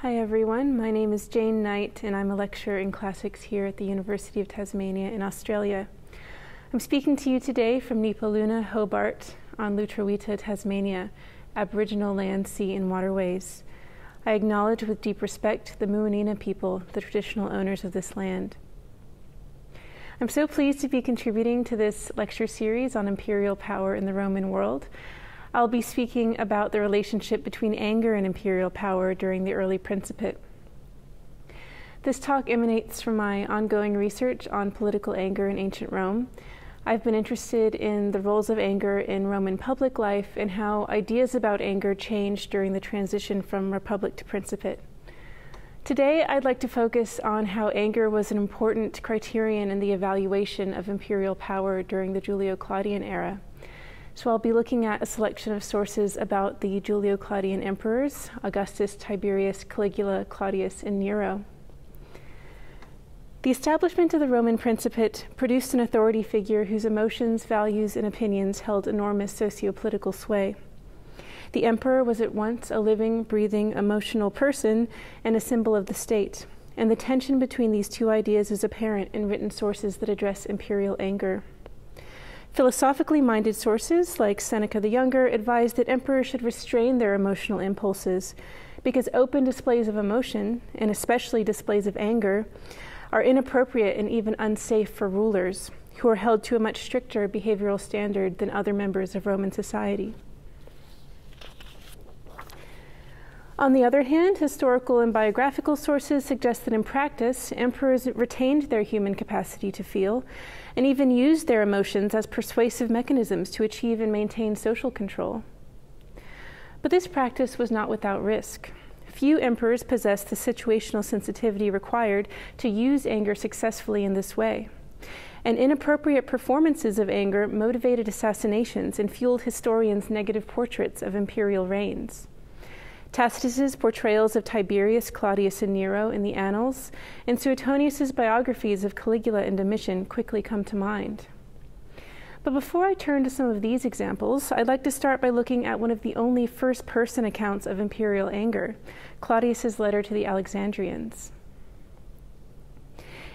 Hi everyone, my name is Jane Knight and I'm a lecturer in classics here at the University of Tasmania in Australia. I'm speaking to you today from Nipaluna, Hobart, on Lutruwita, Tasmania, Aboriginal land, sea and waterways. I acknowledge with deep respect the Muwinina people, the traditional owners of this land. I'm so pleased to be contributing to this lecture series on imperial power in the Roman world. I'll be speaking about the relationship between anger and imperial power during the early Principate. This talk emanates from my ongoing research on political anger in ancient Rome. I've been interested in the roles of anger in Roman public life and how ideas about anger changed during the transition from Republic to Principate. Today, I'd like to focus on how anger was an important criterion in the evaluation of imperial power during the Julio-Claudian era. So I'll be looking at a selection of sources about the Julio-Claudian emperors, Augustus, Tiberius, Caligula, Claudius, and Nero. The establishment of the Roman Principate produced an authority figure whose emotions, values, and opinions held enormous socio-political sway. The emperor was at once a living, breathing, emotional person and a symbol of the state, and the tension between these two ideas is apparent in written sources that address imperial anger. Philosophically minded sources, like Seneca the Younger, advise that emperors should restrain their emotional impulses because open displays of emotion, and especially displays of anger, are inappropriate and even unsafe for rulers, who are held to a much stricter behavioral standard than other members of Roman society. On the other hand, historical and biographical sources suggest that in practice, emperors retained their human capacity to feel and even used their emotions as persuasive mechanisms to achieve and maintain social control. But this practice was not without risk. Few emperors possessed the situational sensitivity required to use anger successfully in this way. And inappropriate performances of anger motivated assassinations and fueled historians' negative portraits of imperial reigns. Tacitus's portrayals of Tiberius, Claudius, and Nero in the Annals, and Suetonius's biographies of Caligula and Domitian quickly come to mind. But before I turn to some of these examples, I'd like to start by looking at one of the only first-person accounts of imperial anger, Claudius's letter to the Alexandrians.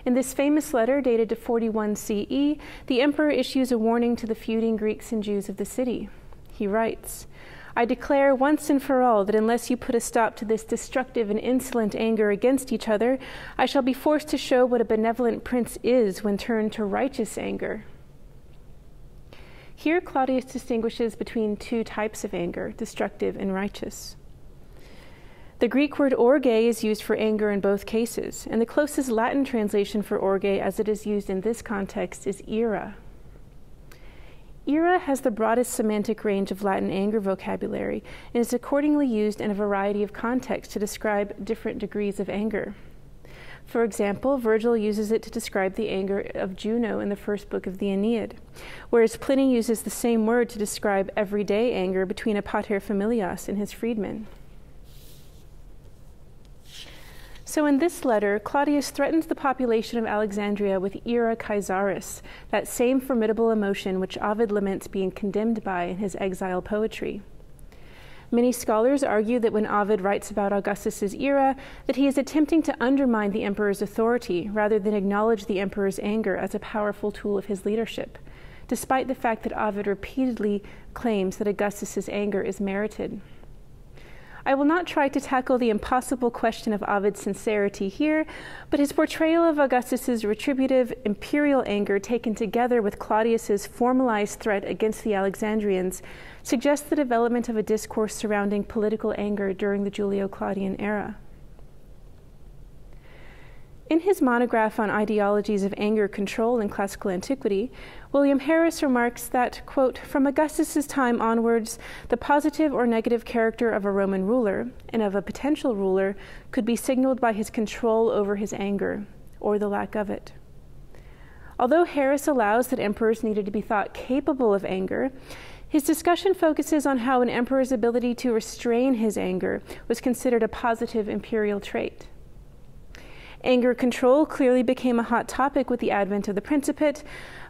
In this famous letter, dated to 41 CE, the emperor issues a warning to the feuding Greeks and Jews of the city. He writes, "I declare once and for all that unless you put a stop to this destructive and insolent anger against each other, I shall be forced to show what a benevolent prince is when turned to righteous anger." Here, Claudius distinguishes between two types of anger, destructive and righteous. The Greek word orge is used for anger in both cases, and the closest Latin translation for orge as it is used in this context is ira. Ira has the broadest semantic range of Latin anger vocabulary and is accordingly used in a variety of contexts to describe different degrees of anger. For example, Virgil uses it to describe the anger of Juno in the first book of the Aeneid, whereas Pliny uses the same word to describe everyday anger between a paterfamilias and his freedmen. So in this letter, Claudius threatens the population of Alexandria with ira Caesaris, that same formidable emotion which Ovid laments being condemned by in his exile poetry. Many scholars argue that when Ovid writes about Augustus's ira, that he is attempting to undermine the emperor's authority rather than acknowledge the emperor's anger as a powerful tool of his leadership, despite the fact that Ovid repeatedly claims that Augustus's anger is merited. I will not try to tackle the impossible question of Ovid's sincerity here, but his portrayal of Augustus's retributive imperial anger taken together with Claudius's formalized threat against the Alexandrians suggests the development of a discourse surrounding political anger during the Julio-Claudian era. In his monograph on ideologies of anger control in classical antiquity, William Harris remarks that, quote, "From Augustus's time onwards, the positive or negative character of a Roman ruler, and of a potential ruler, could be signaled by his control over his anger, or the lack of it." Although Harris allows that emperors needed to be thought capable of anger, his discussion focuses on how an emperor's ability to restrain his anger was considered a positive imperial trait. Anger control clearly became a hot topic with the advent of the Principate,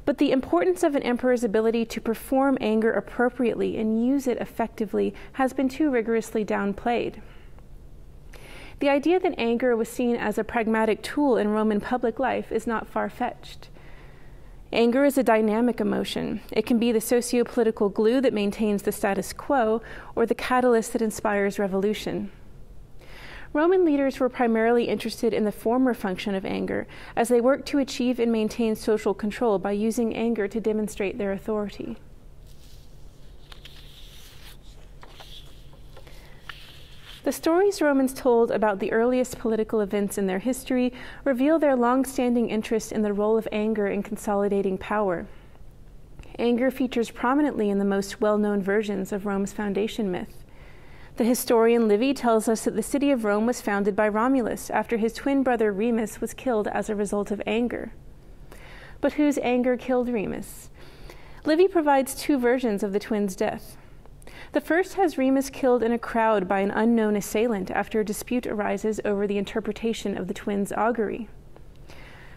but the importance of an emperor's ability to perform anger appropriately and use it effectively has been too rigorously downplayed. the idea that anger was seen as a pragmatic tool in Roman public life is not far-fetched. Anger is a dynamic emotion. It can be the socio-political glue that maintains the status quo or the catalyst that inspires revolution. Roman leaders were primarily interested in the former function of anger, as they worked to achieve and maintain social control by using anger to demonstrate their authority. The stories Romans told about the earliest political events in their history reveal their long-standing interest in the role of anger in consolidating power. Anger features prominently in the most well-known versions of Rome's foundation myth. The historian Livy tells us that the city of Rome was founded by Romulus after his twin brother Remus was killed as a result of anger. But whose anger killed Remus? Livy provides two versions of the twins' death. The first has Remus killed in a crowd by an unknown assailant after a dispute arises over the interpretation of the twins' augury.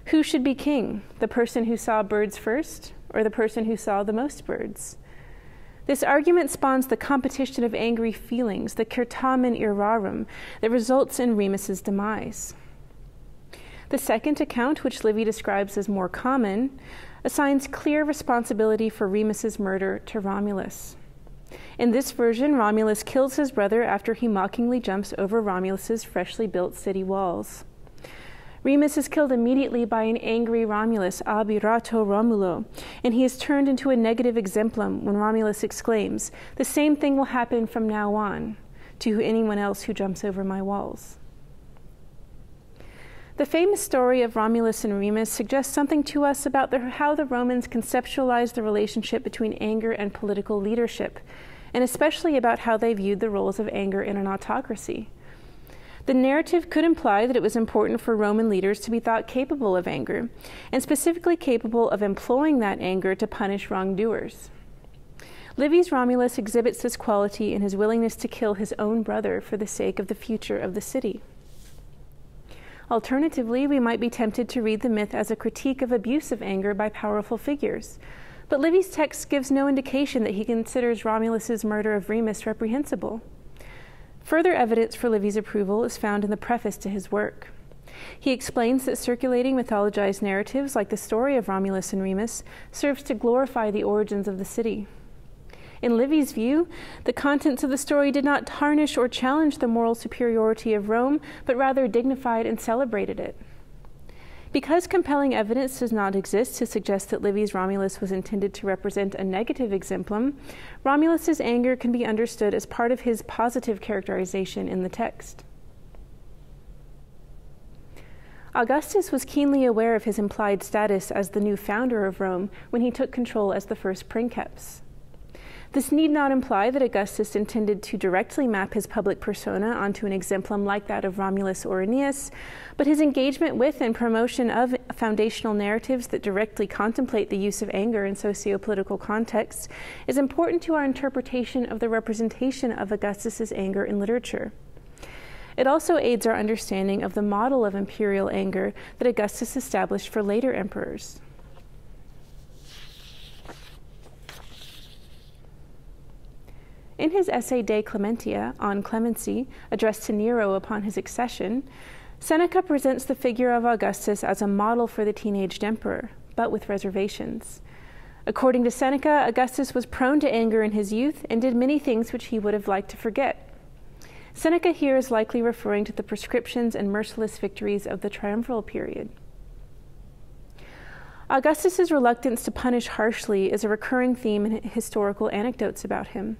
Who should be king, the person who saw birds first, or the person who saw the most birds? This argument spawns the competition of angry feelings, the certamen irarum, that results in Remus's demise. The second account, which Livy describes as more common, assigns clear responsibility for Remus's murder to Romulus. In this version, Romulus kills his brother after he mockingly jumps over Romulus's freshly built city walls. Remus is killed immediately by an angry Romulus, ab irato Romulo, and he is turned into a negative exemplum when Romulus exclaims, "The same thing will happen from now on to anyone else who jumps over my walls." The famous story of Romulus and Remus suggests something to us about how the Romans conceptualized the relationship between anger and political leadership, and especially about how they viewed the roles of anger in an autocracy. The narrative could imply that it was important for Roman leaders to be thought capable of anger, and specifically capable of employing that anger to punish wrongdoers. Livy's Romulus exhibits this quality in his willingness to kill his own brother for the sake of the future of the city. Alternatively, we might be tempted to read the myth as a critique of abuse of anger by powerful figures. But Livy's text gives no indication that he considers Romulus's murder of Remus reprehensible. Further evidence for Livy's approval is found in the preface to his work. He explains that circulating mythologized narratives like the story of Romulus and Remus serves to glorify the origins of the city. In Livy's view, the contents of the story did not tarnish or challenge the moral superiority of Rome, but rather dignified and celebrated it. Because compelling evidence does not exist to suggest that Livy's Romulus was intended to represent a negative exemplum, Romulus's anger can be understood as part of his positive characterization in the text. Augustus was keenly aware of his implied status as the new founder of Rome when he took control as the first princeps. This need not imply that Augustus intended to directly map his public persona onto an exemplum like that of Romulus or Aeneas, but his engagement with and promotion of foundational narratives that directly contemplate the use of anger in socio-political contexts is important to our interpretation of the representation of Augustus's anger in literature. It also aids our understanding of the model of imperial anger that Augustus established for later emperors. In his essay De Clementia, on clemency, addressed to Nero upon his accession, Seneca presents the figure of Augustus as a model for the teenaged emperor, but with reservations. According to Seneca, Augustus was prone to anger in his youth and did many things which he would have liked to forget. Seneca here is likely referring to the proscriptions and merciless victories of the triumviral period. Augustus's reluctance to punish harshly is a recurring theme in historical anecdotes about him.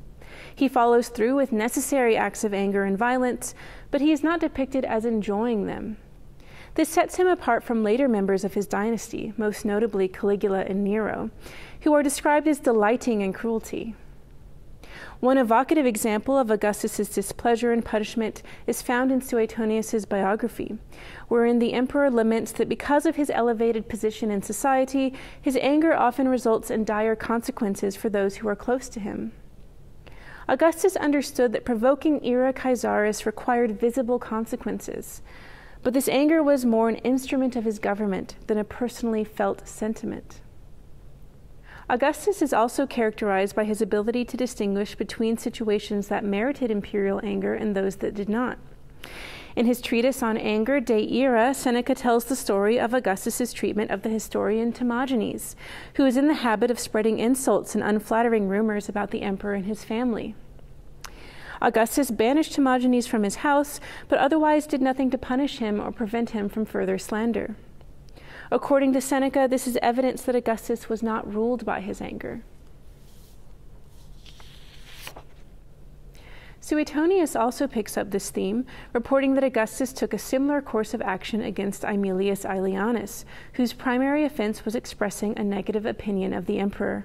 He follows through with necessary acts of anger and violence, but he is not depicted as enjoying them. This sets him apart from later members of his dynasty, most notably Caligula and Nero, who are described as delighting in cruelty. One evocative example of Augustus's displeasure and punishment is found in Suetonius's biography, wherein the emperor laments that because of his elevated position in society, his anger often results in dire consequences for those who are close to him. Augustus understood that provoking ira Caesaris required visible consequences, but this anger was more an instrument of his government than a personally felt sentiment. Augustus is also characterized by his ability to distinguish between situations that merited imperial anger and those that did not. In his treatise on anger, De Ira, Seneca tells the story of Augustus's treatment of the historian Timagenes, who is in the habit of spreading insults and unflattering rumors about the emperor and his family. Augustus banished Timagenes from his house, but otherwise did nothing to punish him or prevent him from further slander. According to Seneca, this is evidence that Augustus was not ruled by his anger. Suetonius also picks up this theme, reporting that Augustus took a similar course of action against Aemilius Aelianus, whose primary offense was expressing a negative opinion of the emperor.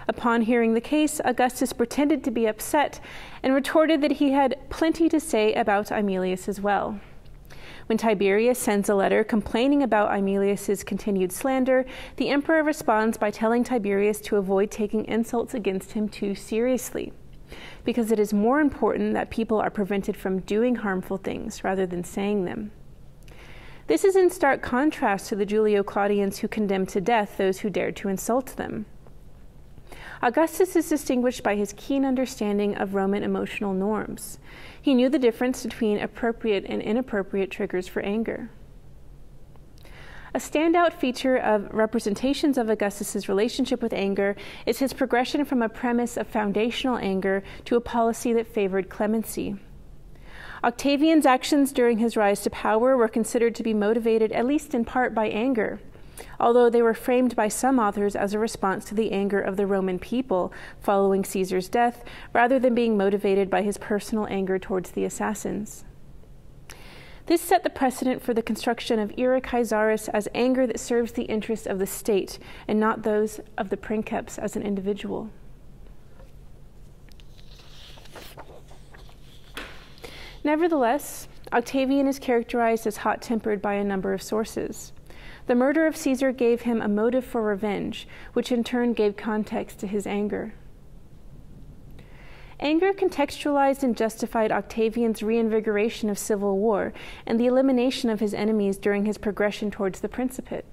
Upon hearing the case, Augustus pretended to be upset and retorted that he had plenty to say about Aemilius as well. When Tiberius sends a letter complaining about Aemilius's continued slander, the emperor responds by telling Tiberius to avoid taking insults against him too seriously, because it is more important that people are prevented from doing harmful things rather than saying them. This is in stark contrast to the Julio-Claudians who condemned to death those who dared to insult them. Augustus is distinguished by his keen understanding of Roman emotional norms. He knew the difference between appropriate and inappropriate triggers for anger. A standout feature of representations of Augustus's relationship with anger is his progression from a premise of foundational anger to a policy that favored clemency. Octavian's actions during his rise to power were considered to be motivated at least in part by anger, although they were framed by some authors as a response to the anger of the Roman people following Caesar's death, rather than being motivated by his personal anger towards the assassins. This set the precedent for the construction of ira Caesaris as anger that serves the interests of the state and not those of the princeps as an individual. Nevertheless, Octavian is characterized as hot-tempered by a number of sources. The murder of Caesar gave him a motive for revenge, which in turn gave context to his anger. Anger contextualized and justified Octavian's reinvigoration of civil war and the elimination of his enemies during his progression towards the Principate.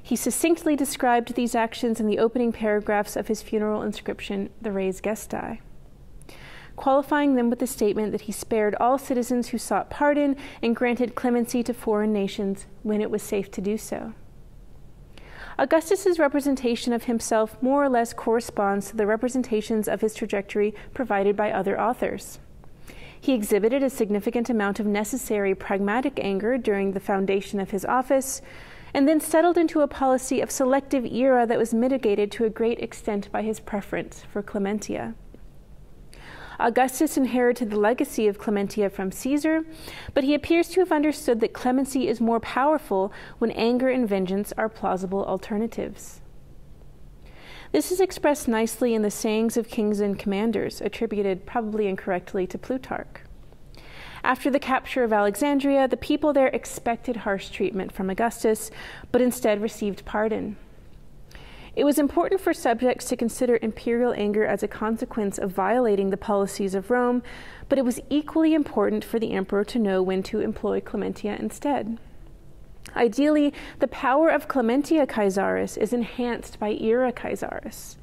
He succinctly described these actions in the opening paragraphs of his funeral inscription, the Res Gestae, qualifying them with the statement that he spared all citizens who sought pardon and granted clemency to foreign nations when it was safe to do so. Augustus's representation of himself more or less corresponds to the representations of his trajectory provided by other authors. He exhibited a significant amount of necessary pragmatic anger during the foundation of his office, and then settled into a policy of selective ira that was mitigated to a great extent by his preference for clementia. Augustus inherited the legacy of clementia from Caesar, but he appears to have understood that clemency is more powerful when anger and vengeance are plausible alternatives. This is expressed nicely in the sayings of kings and commanders, attributed probably incorrectly to Plutarch. After the capture of Alexandria, the people there expected harsh treatment from Augustus, but instead received pardon. It was important for subjects to consider imperial anger as a consequence of violating the policies of Rome, but it was equally important for the emperor to know when to employ clementia instead. Ideally, the power of clementia Caesaris is enhanced by ira Caesaris.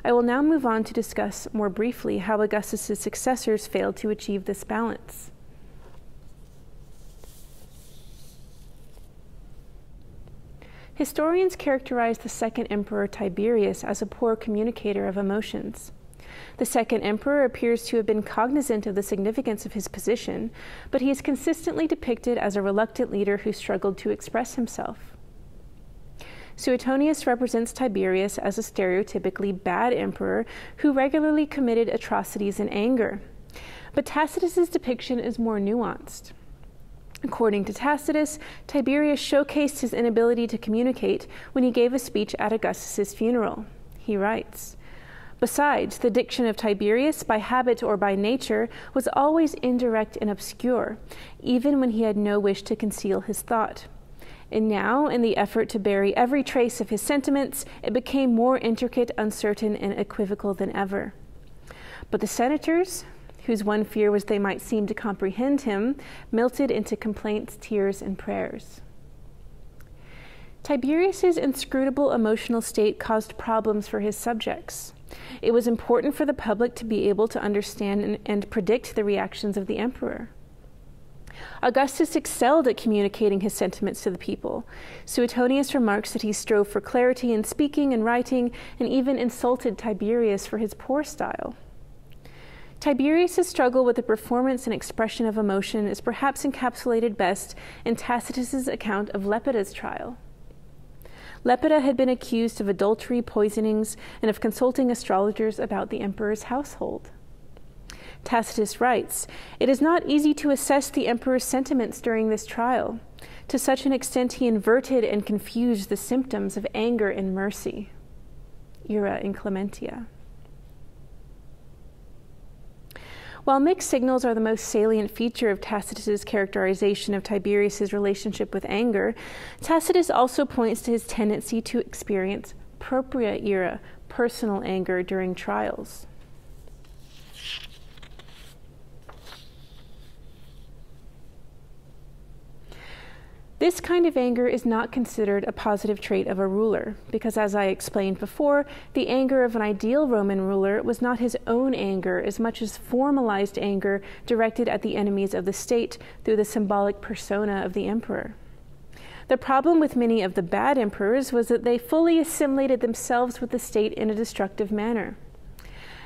I will now move on to discuss more briefly how Augustus's successors failed to achieve this balance. Historians characterize the second emperor Tiberius as a poor communicator of emotions. The second emperor appears to have been cognizant of the significance of his position, but he is consistently depicted as a reluctant leader who struggled to express himself. Suetonius represents Tiberius as a stereotypically bad emperor who regularly committed atrocities in anger, but Tacitus's depiction is more nuanced. According to Tacitus, Tiberius showcased his inability to communicate when he gave a speech at Augustus's funeral. He writes, "Besides, the diction of Tiberius, by habit or by nature, was always indirect and obscure, even when he had no wish to conceal his thought. And now, in the effort to bury every trace of his sentiments, it became more intricate, uncertain, and equivocal than ever. But the senators, whose one fear was they might seem to comprehend him, melted into complaints, tears, and prayers." Tiberius's inscrutable emotional state caused problems for his subjects. It was important for the public to be able to understand and predict the reactions of the emperor. Augustus excelled at communicating his sentiments to the people. Suetonius remarks that he strove for clarity in speaking and writing, and even insulted Tiberius for his poor style. Tiberius' struggle with the performance and expression of emotion is perhaps encapsulated best in Tacitus' account of Lepidus' trial. Lepida had been accused of adultery, poisonings, and of consulting astrologers about the emperor's household. Tacitus writes, "It is not easy to assess the emperor's sentiments during this trial. To such an extent he inverted and confused the symptoms of anger and mercy." Ira Inclementia. While mixed signals are the most salient feature of Tacitus's characterization of Tiberius's relationship with anger, Tacitus also points to his tendency to experience propria ira, personal anger, during trials. This kind of anger is not considered a positive trait of a ruler, because as I explained before, the anger of an ideal Roman ruler was not his own anger as much as formalized anger directed at the enemies of the state through the symbolic persona of the emperor. The problem with many of the bad emperors was that they fully assimilated themselves with the state in a destructive manner.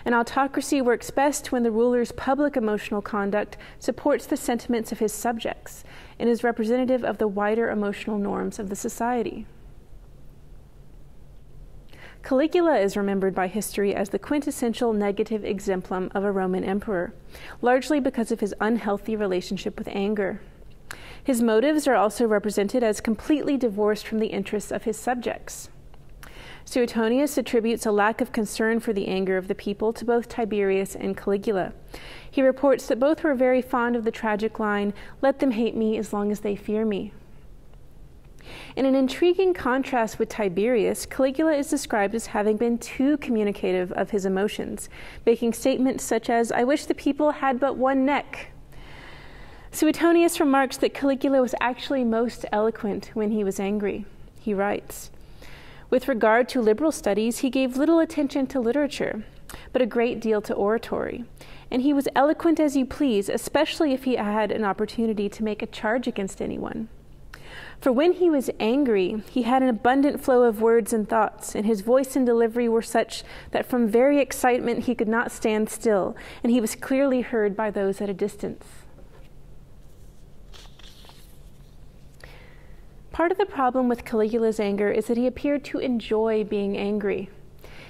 An autocracy works best when the ruler's public emotional conduct supports the sentiments of his subjects and is representative of the wider emotional norms of the society. Caligula is remembered by history as the quintessential negative exemplum of a Roman emperor, largely because of his unhealthy relationship with anger. His motives are also represented as completely divorced from the interests of his subjects. Suetonius attributes a lack of concern for the anger of the people to both Tiberius and Caligula. He reports that both were very fond of the tragic line, "Let them hate me as long as they fear me." In an intriguing contrast with Tiberius, Caligula is described as having been too communicative of his emotions, making statements such as, "I wish the people had but one neck." Suetonius remarks that Caligula was actually most eloquent when he was angry. He writes, "With regard to liberal studies, he gave little attention to literature, but a great deal to oratory. And he was eloquent as you please, especially if he had an opportunity to make a charge against anyone. For when he was angry, he had an abundant flow of words and thoughts, and his voice and delivery were such that from very excitement he could not stand still, and he was clearly heard by those at a distance." Part of the problem with Caligula's anger is that he appeared to enjoy being angry.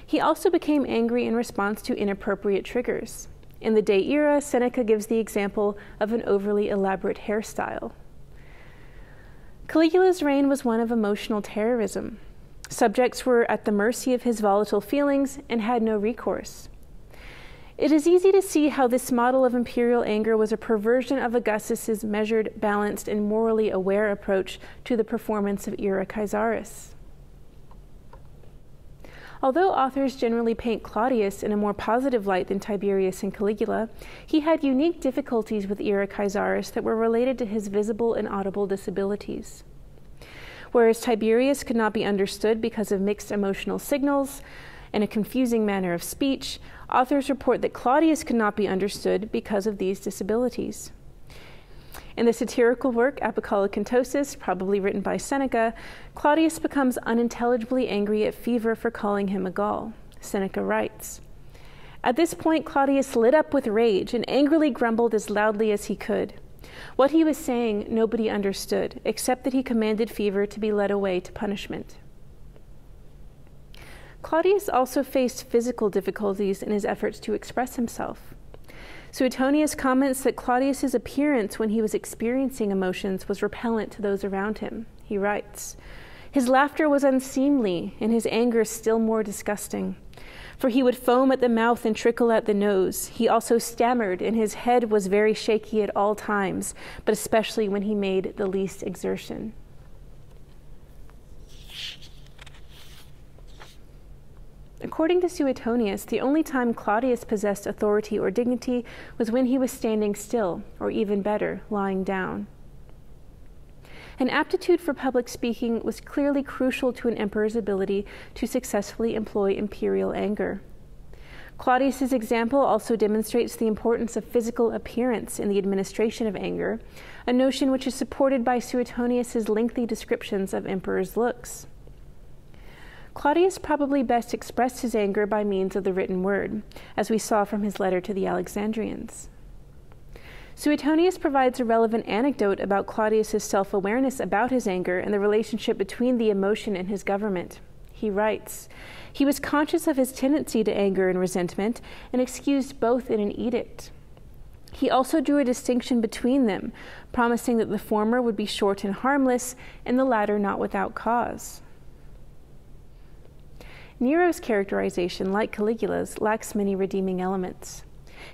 He also became angry in response to inappropriate triggers. In the De Ira, Seneca gives the example of an overly elaborate hairstyle. Caligula's reign was one of emotional terrorism. Subjects were at the mercy of his volatile feelings and had no recourse. It is easy to see how this model of imperial anger was a perversion of Augustus's measured, balanced, and morally aware approach to the performance of Ira Caesaris. Although authors generally paint Claudius in a more positive light than Tiberius and Caligula, he had unique difficulties with Ira Caesaris that were related to his visible and audible disabilities. Whereas Tiberius could not be understood because of mixed emotional signals and a confusing manner of speech, authors report that Claudius could not be understood because of these disabilities. In the satirical work Apocalipsis, probably written by Seneca, Claudius becomes unintelligibly angry at Fever for calling him a Gaul. Seneca writes, "At this point Claudius lit up with rage and angrily grumbled as loudly as he could. What he was saying nobody understood, except that he commanded Fever to be led away to punishment." Claudius also faced physical difficulties in his efforts to express himself. Suetonius comments that Claudius's appearance when he was experiencing emotions was repellent to those around him. He writes, "His laughter was unseemly, and his anger still more disgusting. For he would foam at the mouth and trickle at the nose. He also stammered, and his head was very shaky at all times, but especially when he made the least exertion." According to Suetonius, the only time Claudius possessed authority or dignity was when he was standing still, or even better, lying down. An aptitude for public speaking was clearly crucial to an emperor's ability to successfully employ imperial anger. Claudius's example also demonstrates the importance of physical appearance in the administration of anger, a notion which is supported by Suetonius's lengthy descriptions of emperors' looks. Claudius probably best expressed his anger by means of the written word, as we saw from his letter to the Alexandrians. Suetonius provides a relevant anecdote about Claudius's self-awareness about his anger and the relationship between the emotion and his government. He writes, "He was conscious of his tendency to anger and resentment, and excused both in an edict. He also drew a distinction between them, promising that the former would be short and harmless, and the latter not without cause." Nero's characterization, like Caligula's, lacks many redeeming elements.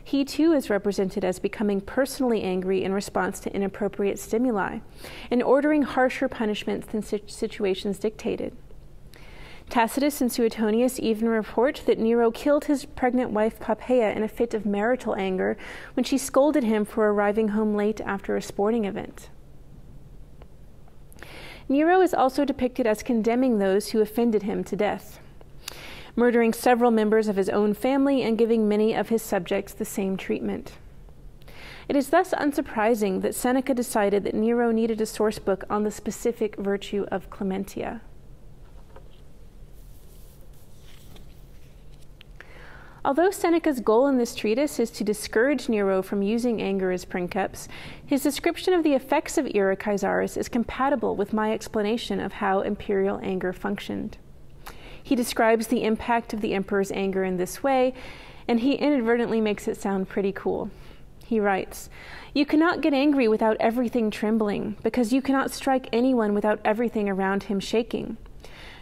He too is represented as becoming personally angry in response to inappropriate stimuli, and ordering harsher punishments than situations dictated. Tacitus and Suetonius even report that Nero killed his pregnant wife Poppaea in a fit of marital anger when she scolded him for arriving home late after a sporting event. Nero is also depicted as condemning those who offended him to death, murdering several members of his own family and giving many of his subjects the same treatment. It is thus unsurprising that Seneca decided that Nero needed a source book on the specific virtue of clementia. Although Seneca's goal in this treatise is to discourage Nero from using anger as princeps, his description of the effects of ira Caesaris is compatible with my explanation of how imperial anger functioned. He describes the impact of the emperor's anger in this way, and he inadvertently makes it sound pretty cool. He writes, "You cannot get angry without everything trembling, because you cannot strike anyone without everything around him shaking.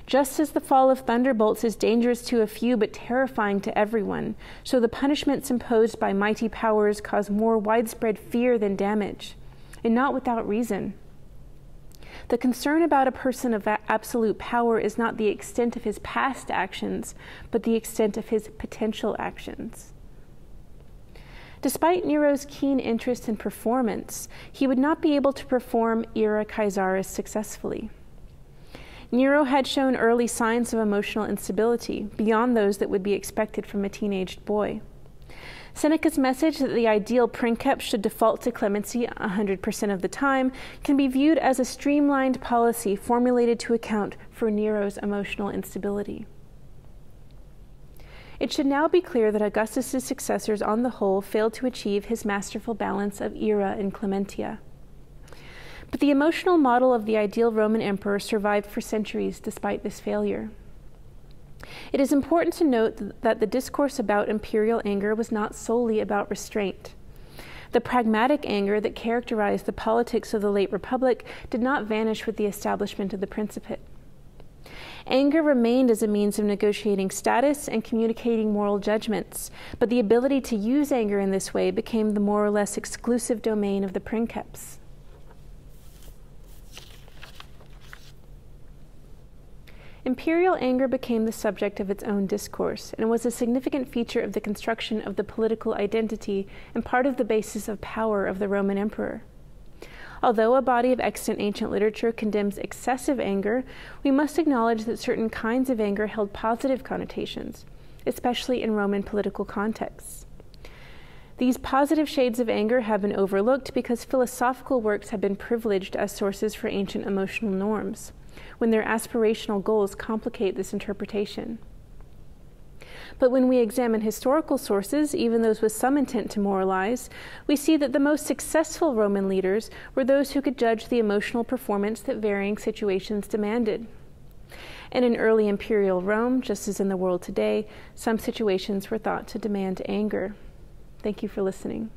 Just as the fall of thunderbolts is dangerous to a few but terrifying to everyone, so the punishments imposed by mighty powers cause more widespread fear than damage, and not without reason. The concern about a person of absolute power is not the extent of his past actions, but the extent of his potential actions." Despite Nero's keen interest in performance, he would not be able to perform ira Caesaris successfully. Nero had shown early signs of emotional instability, beyond those that would be expected from a teenaged boy. Seneca's message that the ideal princeps should default to clemency 100% of the time can be viewed as a streamlined policy formulated to account for Nero's emotional instability. It should now be clear that Augustus's successors on the whole failed to achieve his masterful balance of ira and clementia. But the emotional model of the ideal Roman emperor survived for centuries despite this failure. It is important to note that the discourse about imperial anger was not solely about restraint. The pragmatic anger that characterized the politics of the late Republic did not vanish with the establishment of the Principate. Anger remained as a means of negotiating status and communicating moral judgments, but the ability to use anger in this way became the more or less exclusive domain of the princeps. Imperial anger became the subject of its own discourse and was a significant feature of the construction of the political identity and part of the basis of power of the Roman emperor. Although a body of extant ancient literature condemns excessive anger, we must acknowledge that certain kinds of anger held positive connotations, especially in Roman political contexts. These positive shades of anger have been overlooked because philosophical works have been privileged as sources for ancient emotional norms, when their aspirational goals complicate this interpretation. But when we examine historical sources, even those with some intent to moralize, we see that the most successful Roman leaders were those who could judge the emotional performance that varying situations demanded. And in early imperial Rome, just as in the world today, some situations were thought to demand anger. Thank you for listening.